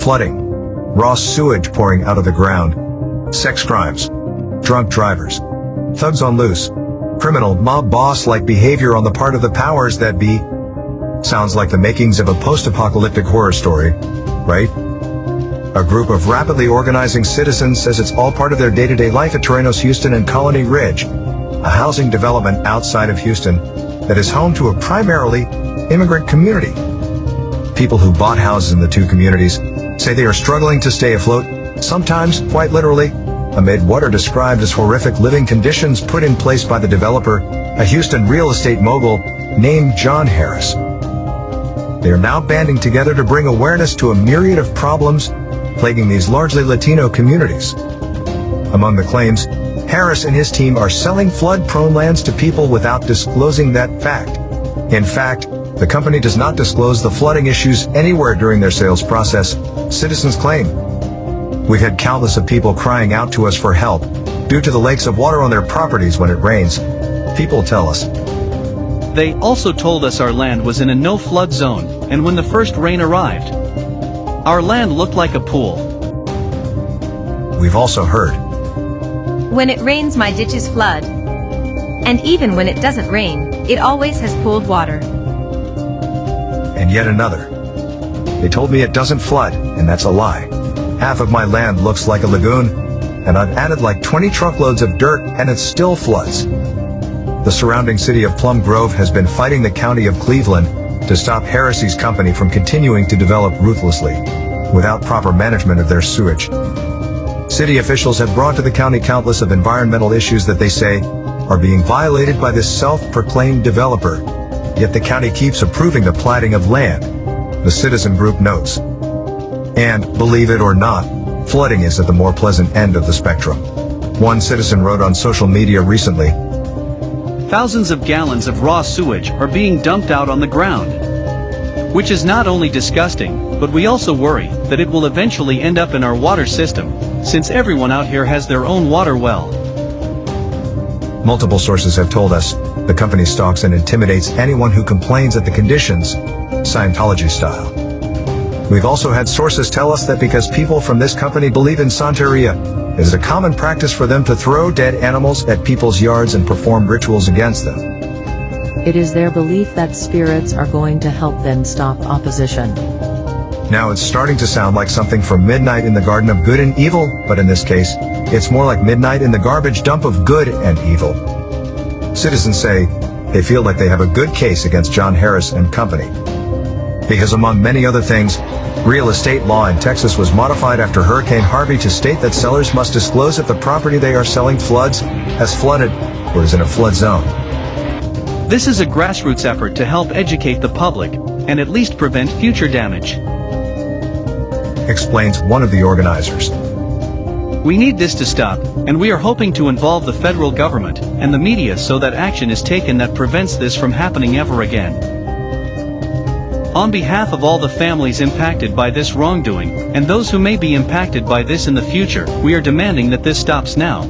flooding, raw sewage pouring out of the ground, sex crimes, drunk drivers, thugs on loose, criminal mob boss-like behavior on the part of the powers that be. Sounds like the makings of a post-apocalyptic horror story, right? A group of rapidly organizing citizens says it's all part of their day-to-day life at Terrenos Houston and Colony Ridge, a housing development outside of Houston that is home to a primarily immigrant community. People who bought houses in the two communities say they are struggling to stay afloat, sometimes quite literally, amid what are described as horrific living conditions put in place by the developer, a Houston real estate mogul named John Harris. They are now banding together to bring awareness to a myriad of problems plaguing these largely Latino communities. Among the claims, Harris and his team are selling flood-prone lands to people without disclosing that fact. In fact, the company does not disclose the flooding issues anywhere during their sales process, citizens claim. We've had countless of people crying out to us for help due to the lakes of water on their properties when it rains. People tell us. They also told us our land was in a no-flood zone, and when the first rain arrived, our land looked like a pool. We've also heard. When it rains, my ditches flood. And even when it doesn't rain, it always has pooled water. And yet another. They told me it doesn't flood, and that's a lie. Half of my land looks like a lagoon, and I've added like 20 truckloads of dirt, and it still floods. The surrounding city of Plum Grove has been fighting the county of Cleveland to stop Harris's company from continuing to develop ruthlessly, without proper management of their sewage. City officials have brought to the county countless of environmental issues that they say are being violated by this self-proclaimed developer, yet the county keeps approving the platting of land, the citizen group notes. And, believe it or not, flooding is at the more pleasant end of the spectrum. One citizen wrote on social media recently, thousands of gallons of raw sewage are being dumped out on the ground. Which is not only disgusting, but we also worry that it will eventually end up in our water system, since everyone out here has their own water well. Multiple sources have told us the company stalks and intimidates anyone who complains at the conditions, Scientology style. We've also had sources tell us that because people from this company believe in Santeria, it is a common practice for them to throw dead animals at people's yards and perform rituals against them. It is their belief that spirits are going to help them stop opposition. Now it's starting to sound like something from Midnight in the Garden of Good and Evil, but in this case, it's more like Midnight in the Garbage Dump of Good and Evil. Citizens say they feel like they have a good case against John Harris and company. Because among many other things, real estate law in Texas was modified after Hurricane Harvey to state that sellers must disclose if the property they are selling floods, has flooded, or is in a flood zone. This is a grassroots effort to help educate the public, and at least prevent future damage. Explains one of the organizers. We need this to stop, and we are hoping to involve the federal government and the media so that action is taken that prevents this from happening ever again. On behalf of all the families impacted by this wrongdoing, and those who may be impacted by this in the future, we are demanding that this stops now.